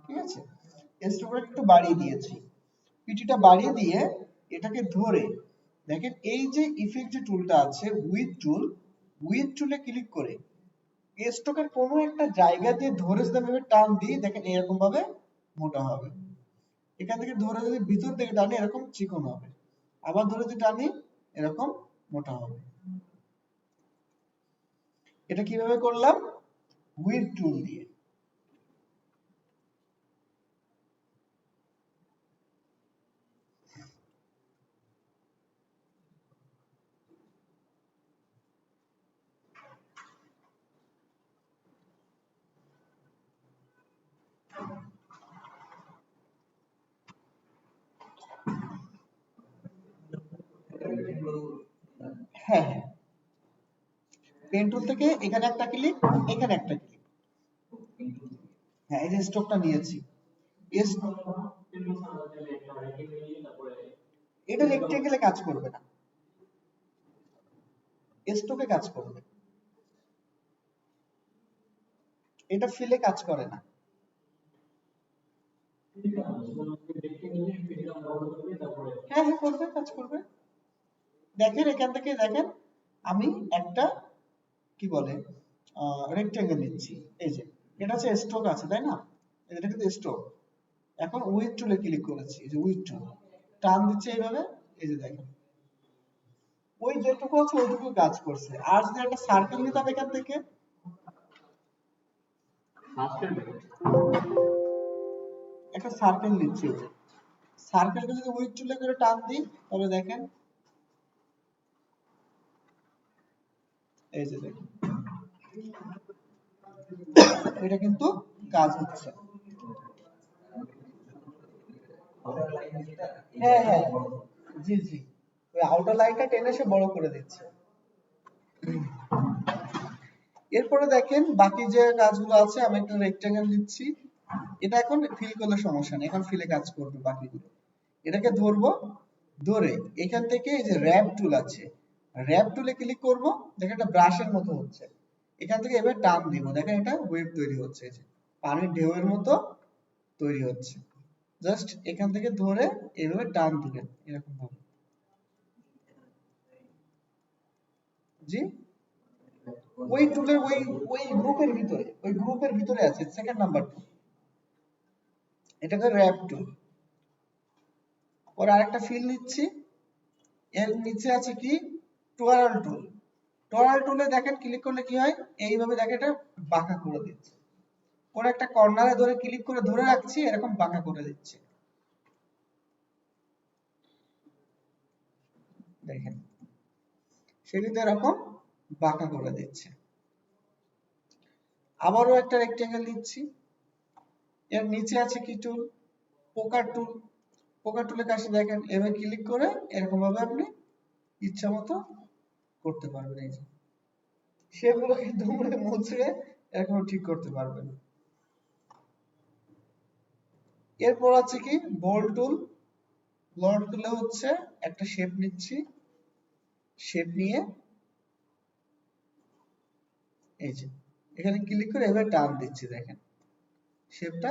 ঠিক আছে? স্ট্রোকটা একটু বাড়িয়ে দিয়েছি, পিটিটা বাড়িয়ে দিয়ে এটাকে ধরে দেখেন এই যে ইফেক্ট যে টুলটা আছে উইথ টুল, উইথ টুলে ক্লিক করে স্ট্রোকের কোনো একটা জায়গা দিয়ে ধরে যদি আমি টান দিই দেখেন এরকম ভাবে মোটা হবে। এখান থেকে ধরে যদি ভিতর থেকে টানি এরকম চিকন হবে, আবার ধরে যদি টানি এরকম মোটা হবে। এটা কিভাবে করলাম? উইড টুল দিয়ে। হ্যাঁ হ্যাঁ, পেন টুল থেকে এখানে একটা ক্লিক, এখানে একটা ক্লিক। হ্যাঁ, এই যে স্ট্রোকটা নিয়েছি, এটা রেক্টেঙ্গেলে কাজ করবে না, স্ট্রোকে কাজ করবে, এটা ফিলে কাজ করে না। হ্যাঁ হ্যাঁ, করবে, কাজ করবে। দেখেন এখান থেকে দেখেন আমি একটা কি বলে রেক্টেঙ্গেল নিচ্ছি, এই যে এটা হচ্ছে স্ট্রোক আছে তাই না, এটা কিন্তু স্ট্রোক। এখন উইথ টুলে ক্লিক করেছি, এই যে উইথ টুল টান দিচ্ছে এইভাবে, এই যে দেখেন ওই যেটুকু আছে ওইটুকু কাজ করছে। আর যদি একটা সার্কেল নিতাম এখান থেকে, একটা সার্কেল নিচ্ছি, এই যে সার্কেলকে যদি উইথ টুলে করে টান দিই তবে দেখেন এই যে দেখেন এটা কিন্তু কাজ হচ্ছে। হ্যাঁ হ্যাঁ, জি জি, ওই আউটার লাইনটা টেনে সে বড় করে দিচ্ছে। এরপরে দেখেন বাকি যে কাজগুলো আছে, আমি একটা রেক্টেঙ্গেল দিচ্ছি, এটা এখন ফিল করলে সমস্যা নেই, এখন ফিলে কাজ করবে বাকিগুলো। এটাকে ধরবো, ধরে এখান থেকে এই যে র‍্যাপ টুল আছে, র‍্যাপ টুলে ক্লিক করব, দেখেন একটা ব্রাশের মতো হচ্ছে, এখান থেকে এবার টান দিব, দেখেন এটা ওয়েভ তৈরি হচ্ছে, এই যে পানির ঢেউয়ের মতো তৈরি হচ্ছে। জাস্ট এখান থেকে ধরে এইভাবে টান দিবেন এরকম ভাবে। জি, ওই টুলের ওই ওই গ্রুপের ভিতরে, ওই গ্রুপের ভিতরে আছে সেকেন্ড নাম্বার টুল, এটাকে র‍্যাপ টুল। ওর আরেকটা ফিল নিচ্ছি, এর নিচে আছে কি টোয়ারাল টুল। টোয়ারাল টুলে দেখেন ক্লিক করলে কি হয়, এইভাবে দেখেন এটা বাঁকা করে দিচ্ছে। ওর একটা কর্নারে ধরে ক্লিক করে ধরে রাখছি, এরকম বাঁকা করে দিচ্ছে, দেখেন সে কিন্তু এরকম বাঁকা করে দিচ্ছে। আবারও একটা রেক্টেঙ্গেল নিচ্ছি, এর নিচে আছে কি টুল, পোকার টুল। পোকার টুলের কাছে দেখেন এভাবে ক্লিক করে এরকম ভাবে আপনি ইচ্ছা মতো করতে পারবেন, এই যে সেগুলোকে দুমড়ে মুচড়ে এরকম ঠিক করতে পারবেন। এরপর আছে কি বোল্ড টুল। বোল্ড টুলে হচ্ছে একটা শেপ নিচ্ছি, শেপ নিয়ে এই যে এখানে ক্লিক করে এভাবে টান দিচ্ছি, দেখেন শেপটা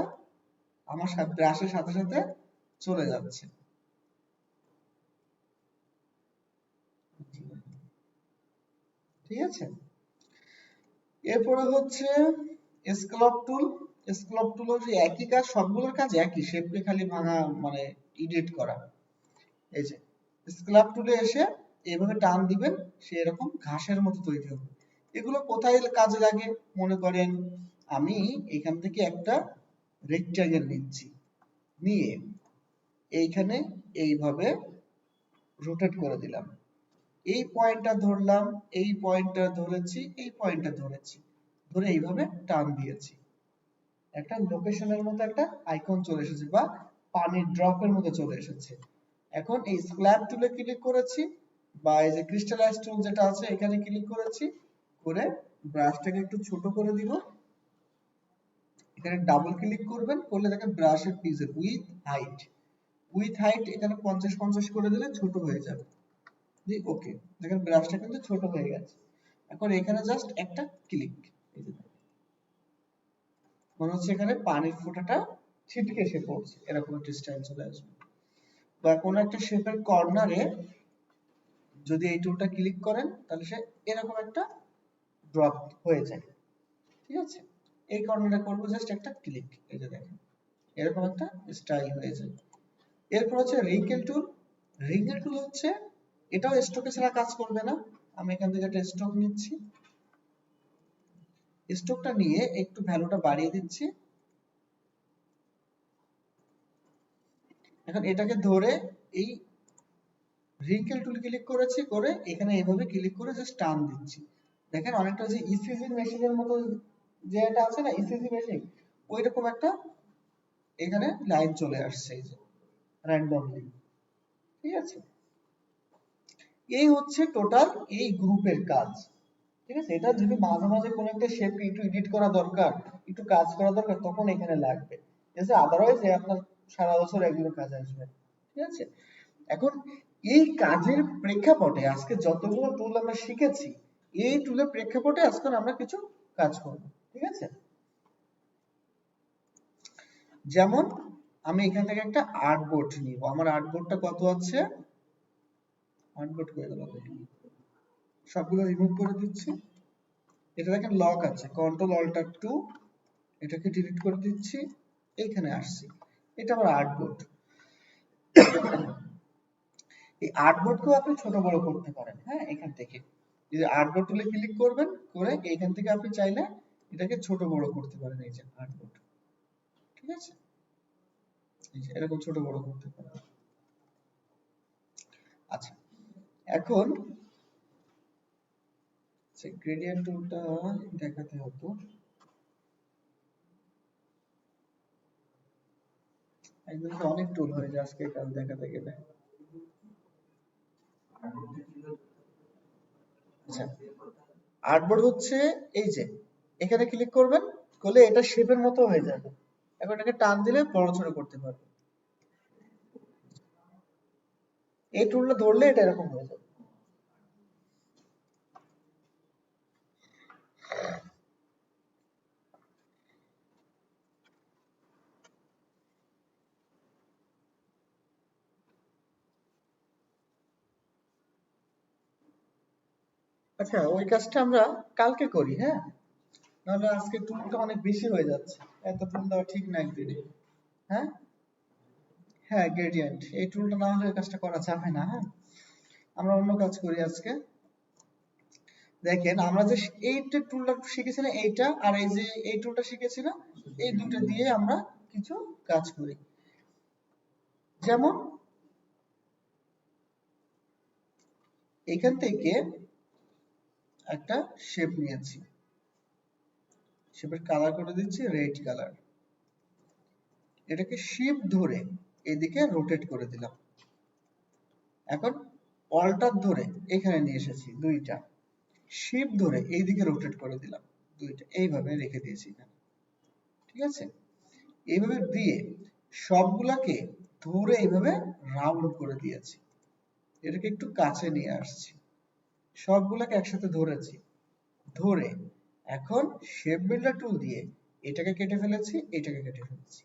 আমার ব্রাশের সাথে সাথে চলে যাচ্ছে। ঠিক আছে। এরপরে হচ্ছে স্ক্যালপ টুল। স্ক্যালপ টুল হচ্ছে একই কাজ, সবগুলোর কাজ একই, শেপকে খালি ভাঙা মানে এডিট করা। এই যে স্ক্যালপ টুলে এসে এইভাবে টান দিবেন, সে এরকম ঘাসের মতো তৈরি হবে। এগুলো কোথায় কাজে লাগে? মনে করেন আমি এখান থেকে একটা রেক্ট্যাঙ্গেল নিচ্ছি, নিয়ে এইখানে এইভাবে রোটেট করে দিলাম, এই পয়েন্টটা ধরলাম, এই পয়েন্টটা ধরেছি, এই পয়েন্টটা ধরেছি, ধরে এইভাবে টান দিয়েছি, একটা লোকেশনের মতো একটা আইকন চলে এসেছে, বা পানির ড্রপের মতো চলে এসেছে। এখন এই স্ল্যাব টুলে ক্লিক করেছি, বা এই যে ক্রিস্টালাইজ টুল যেটা আছে এখানে ক্লিক করেছি, করে ব্রাশটাকে একটু ছোট করে দিব। এখানে ডাবল ক্লিক করবেন, করলে দেখেন ব্রাশের পিসের উইথ হাইট এখানে 50-50 করে দিলে ছোট হয়ে যাবে। জি ওকে, দেখেন ব্রাশটা কিন্তু ছোট হয়ে গেছে। এখন এখানে জাস্ট একটা ক্লিক, এই যে মনে হচ্ছে এখানে পানির ফোঁটাটা ছিটকে এসে পড়ছে, এরকম একটা স্টাইল চলে আসবে। বা কোনো একটা শেপের কর্নারে যদি এই টুলটা ক্লিক করেন, তাহলে সে এরকম একটা ড্রপ হয়ে যায়। ঠিক আছে, এই কর্নারে করবো জাস্ট একটা ক্লিক, এই যে দেখেন এরকম একটা স্টাইল হয়ে যায়। এরপর হচ্ছে রিঙ্কেল টুল। রিঙ্কেল টুল হচ্ছে, এটাও স্ট্রোকে ছাড়া কাজ করবে না। আমি এখান থেকে একটা স্ট্রোক নিচ্ছি, স্ট্রোকটা নিয়ে একটু ভ্যালুটা বাড়িয়ে দিচ্ছি। এখন এটাকে ধরে এই রিঙ্কেল টুল ক্লিক করেছি, করে এখানে এইভাবে ক্লিক করে জাস্ট টান দিচ্ছি। দেখেন অনেকটা যে ইসিজি মেশিনের মতো যে এটা আছে না, ইসিজি মেশিন, ওই রকম একটা এখানে লাইন চলে আসছে, এই যে র্যান্ডমলি। ঠিক আছে, এই হচ্ছে টোটাল এই গ্রুপের কাজ। ঠিক আছে, এটা যদি মাঝে মাঝে কোনো একটা শেপ একটু এডিট করা দরকার, একটু কাজ করা দরকার, তখন এখানে লাগবে। ঠিক আছে, আদারওয়াইজ আপনার সারা বছর এগুলো কাজ আসবে। ঠিক আছে, এখন এই কাজের প্রেক্ষাপটে আজকে যতগুলো টুল আমরা শিখেছি, এই টুলের প্রেক্ষাপটে আজকে আমরা কিছু কাজ করব। ঠিক আছে, যেমন আমি এখান থেকে একটা আর্টবোর্ড নিব। আমার আর্টবোর্ডটা কত আছে, আর্টবোর্ড করে গেল, সবগুলো রিমুভ করে দিচ্ছি। এটা দেখেন লক আছে, কন্ট্রোল অল্টার 2, এটাকে ডিলিট করে দিচ্ছি, এইখানে আসছি। এটা আমার আর্টবোর্ড। এই আর্টবোর্ডকেও আপনি ছোট বড় করতে পারেন। হ্যাঁ, এখান থেকে এই যে আর্টবোর্ড টুলে ক্লিক করবেন, করে এইখান থেকে আপনি চাইলে এটাকে ছোট বড় করতে পারেন। এই যে আর্টবোর্ড, ঠিক আছে, এই যে এরকম ছোট বড় করতে পারেন। আচ্ছা, এখন গ্রেডিয়েন্ট টুলটা দেখাতে হতো, একদম তো অনেক টুল হয়ে যায় আজকে কাজ দেখাতে গেলে। আচ্ছা, আর্টবোর্ড হচ্ছে এই যে এখানে ক্লিক করবেন, করলে এটা শেপের মতো হয়ে যাবে। এখন এটাকে টান দিলে বড় ছোট করতে পারবেন। এই টুলটা ধরলে এটা এরকম হয়ে যাবে। আচ্ছা, ওই কাজটা আমরা কালকে করি, হ্যাঁ? নাহলে আজকে টুলটা অনেক বেশি হয়ে যাচ্ছে, এত টুল দেওয়া ঠিক না একদিনে। হ্যাঁ, হ্যাঁ, গ্রেডিয়েন্ট এই টুলটা না হলে এই কাজটা করা যাবে না। হ্যাঁ, আমরা অন্য কাজ করি আজকে। দেখেন আমরা যে এই টুলটা শিখেছি না, এইটা আর এই যে এই টুলটা শিখেছি না, এই দুটো দিয়ে আমরা কিছু কাজ করি। যেমন এখান থেকে একটা শেপ নিয়েছি, শেপের কালার করে দিচ্ছি রেড কালার, এটাকে শিফট ধরে এদিকে রোটেট করে দিলাম। এখন অল্টার ধরে এখানে নিয়ে এসেছি দুইটা, শিফট ধরে এইদিকে রোটেট করে দিলাম দুইটা, এইভাবে রেখে দিয়েছি এখানে। ঠিক আছে, এইভাবে দিয়ে সবগুলাকে ধরে এইভাবে রাউন্ড করে দিয়েছি, এটাকে একটু কাছে নিয়ে আসছি, সবগুলাকে একসাথে ধরেছি, ধরে এখন শেপ বিল্ডার টুল দিয়ে এটাকে কেটে ফেলেছি, এটাকে কেটে ফেলেছি।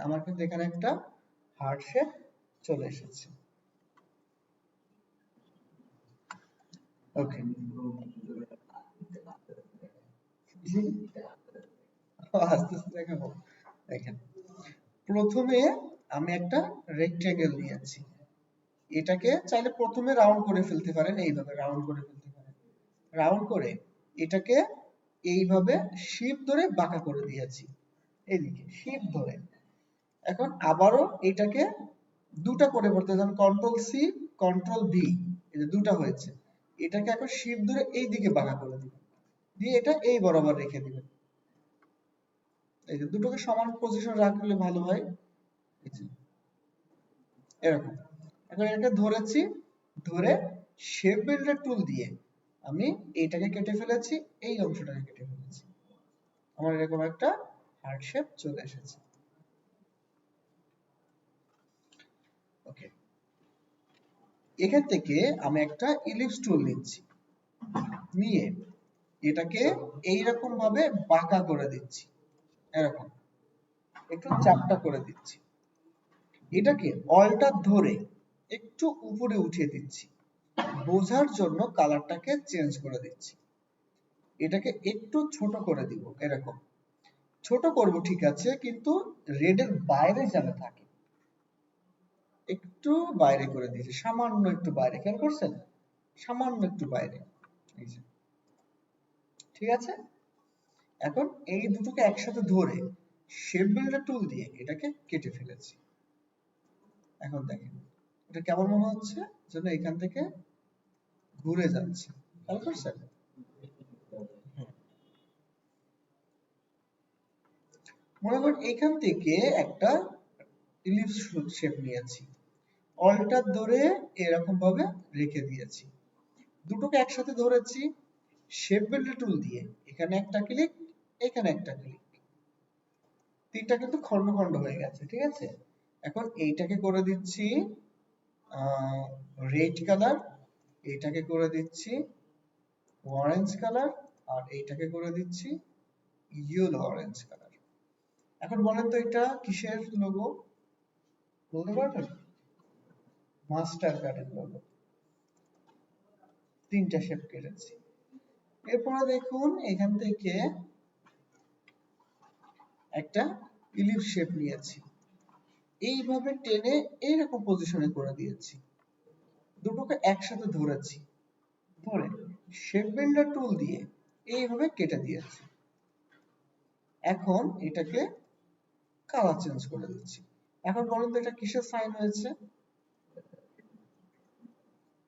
আমার কিন্তু এখানে একটা হার্ট শেপ চলে এসেছে। ওকে, আস্তে আস্তে দেখাবো। দেখেন, প্রথমে আমি একটা রেক্টেঙ্গেল নিয়েছি, এটাকে চাইলে প্রথমে রাউন্ড করে ফেলতে পারেন, এইভাবে রাউন্ড করে ফেলতে পারেন। রাউন্ড করে এটাকে এইভাবে শিপ ধরে বাঁকা করে দিয়েছি, এদিকে শিপ ধরে। এখন আবারও এটাকে দুটা করে পড়তে, যেমন কন্ট্রোল সি, কন্ট্রোল ভি, এই যে দুটা হয়েছে। এটাকে এখন শিপ ধরে এই দিকে বাঁকা করে দিবেন, দিয়ে এটা এই বরাবর রেখে দিবেন। এই যে দুটোকে সমান পজিশন রাখলে ভালো হয়, এই যে এরকম। এখন এটাকে ধরেছি, ধরে শেপ বিল্ডার টুল দিয়ে আমি এইটাকে কেটে ফেলেছি, এই অংশটাকে কেটে ফেলেছি। আমার এরকম একটা হার্ট শেপ চলে এসেছে। ওকে, এখান থেকে আমি একটা ইলিপস টুল নিচ্ছি, নিয়ে এটাকে এইরকম ভাবে বাঁকা করে দিচ্ছি, এরকম একটু চাপটা করে দিচ্ছি। এটাকে অল্টার ধরে একটু উপরে উঠিয়ে দিচ্ছি, বোঝার জন্য কালারটাকে চেঞ্জ করে দিচ্ছি। এটাকে একটু ছোট করে দিব, এরকম ছোট করব, ঠিক আছে, কিন্তু রেডের বাইরে যেন থাকে, একটু বাইরে করে দিয়েছি, সামান্য একটু বাইরে, খেয়াল করছেন, সামান্য একটু বাইরে, এই যে, ঠিক আছে। এখন এই দুটোকে একসাথে ধরে শেপ বিল্ডার টুল দিয়ে এটাকে কেটে ফেলেছি। এখন দেখেন এটা কেমন মনে হচ্ছে, যেন এখান থেকে ঘুরে যাচ্ছে, খেয়াল করছেন। মনে করেন এখান থেকে একটা ইলিপস শেপ নিয়েছি, অল্টার ধরে এরকম ভাবে রেখে দিয়েছি, দুটোকে একসাথে ধরেছি শেপ বিল্ডার টুল দিয়ে, এখানে একটা ক্লিক, এখানে একটা ক্লিক, তিনটা কিন্তু খন্ড খন্ড হয়ে গেছে, ঠিক আছে। এখন এইটাকে করে দিচ্ছি রেড কালার, এইটাকে করে দিচ্ছি অরেঞ্জ কালার, আর এইটাকে করে দিচ্ছি ইয়েলো অরেঞ্জ কালার। এখন বলেন তো এটা কিসের লোগো, বলতে পারবেন? মাস্টার কার্ডের লোগো। তিনটা শেপ কেটেছি। এরপরে দেখুন এখান থেকে একটা ইলিপস শেপ নিয়েছি, এইভাবে টেনে এইরকম পজিশনে করে দিয়েছি, দুটোকে একসাথে ধরেছি, ধরে শেপ বিল্ডার টুল দিয়ে এইভাবে কেটে দিয়েছি। এখন এটাকে কালার চেঞ্জ করে দিচ্ছি। এখন বলুন তো এটা কিসের সাইন হয়েছে?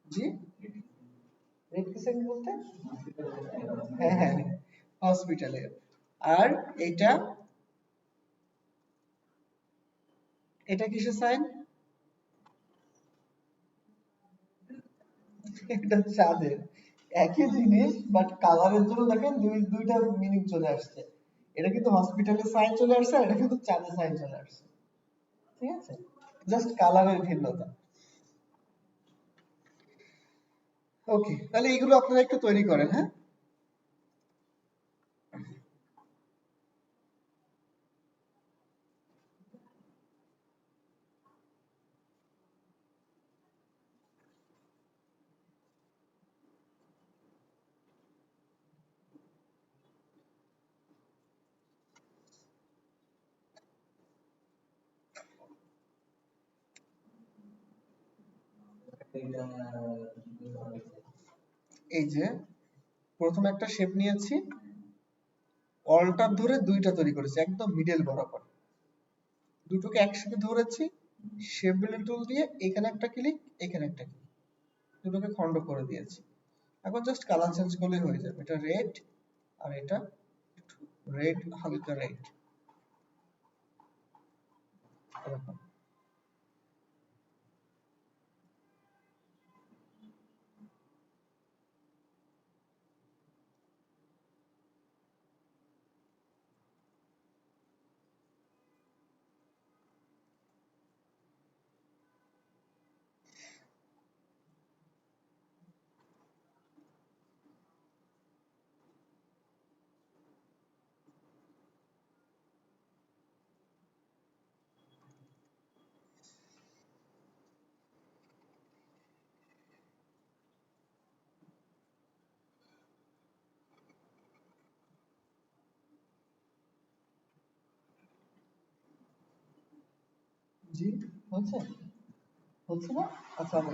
জি, রেড কিসেন বলতে? হ্যাঁ হ্যাঁ, হসপিটালের। আর এটা, এটা কিসের সাইন? এটা চাঁদের। একই জিনিস বাট কালারের জন্য দেখেন দুইটা মিনিং চলে আসছে। এটা কিন্তু হসপিটালের সাইন চলে আসছে, আর এটা কিন্তু চাঁদের সাইন চলে আসছে, ঠিক আছে, জাস্ট কালারের ভিন্নতা। ওকে, তাহলে এইগুলো আপনারা একটু তৈরি করেন, হ্যাঁ। এই যে প্রথমে একটা শেপ নিয়েছি, অল্টার ধরে দুইটা তৈরি করেছি একদম মিডল বরাবর, দুটোকে একসাথে ধরেছি শেপ বিল্ডার টুল দিয়ে, এখানে একটা ক্লিক, এখানে একটা ক্লিক, দুটোকে খন্ড করে দিয়েছি। এখন জাস্ট কালার চেঞ্জ করলেই হয়ে যাবে, এটা রেড আর এটা রেড, হালকা রেড, এরকম। জি, হচ্ছে হচ্ছে না? আচ্ছা আমি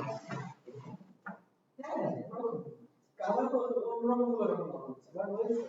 কালার তো অন্যরকম করে হচ্ছে বাট হয়েছে।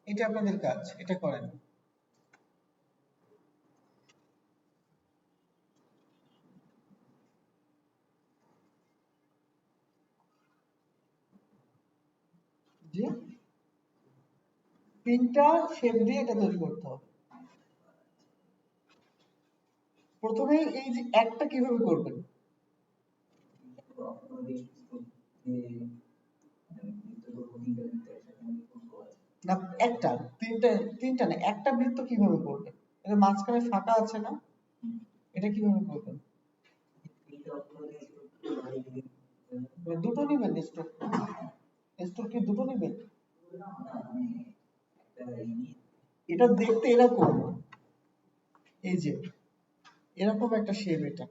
এটা আপনাদের কাজ, এটা করেন। জি, তিনটা শেপ দিয়ে এটা তৈরি করতে হবে। প্রথমে এই যে একটা কিভাবে করবেন? না, একটা, তিনটা, তিনটা না, একটা বৃত্ত কিভাবে করবেন? এটা মাঝখানে ফাঁকা আছে না, এটা কিভাবে করবেন? মানে দুটো নিবেন স্টোক? স্টোক কি দুটো নিবেন? এটা দেখতে এরকম, এই যে এরকম একটা শেপ এটা।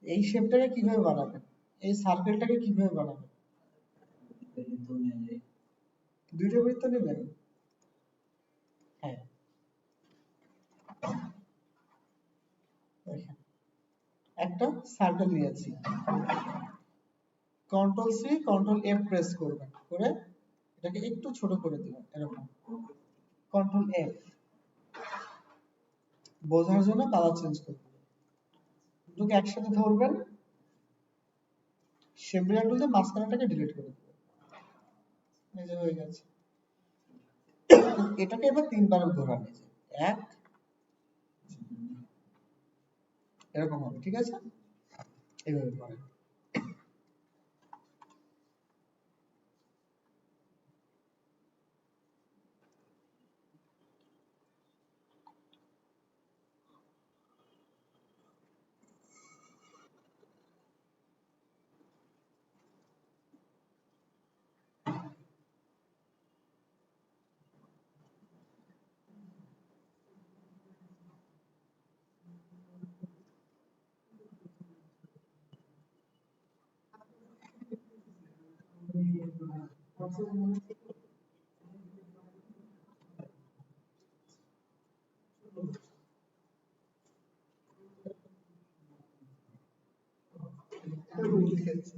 এই শেপটাকে কিভাবে বানাবেন? এই সার্কেলটাকে কিভাবে বানাবেন? দুইটা বৃত্ত নেবেন? হ্যাঁ, দেখেন, একটা সার্কেল নিয়েছি, control c control f press করবেন, করে এটাকে একটু ছোট করে দিবেন এরকম, কন্ট্রোল এফ, বোঝার জন্য কালার চেঞ্জ করবেন। দুটোকে একসাথে ধরবেন, শেপ ডিলিট টুল দিয়ে মাঝখানেটাকে ডিলিট করে দিবেন। এই যে হয়ে গেছে। এটাকে এবার তিনবার ঘোরান, এই যে এক, এরকম হবে, ঠিক আছে? এইভাবে করেন। ঠিক আছে।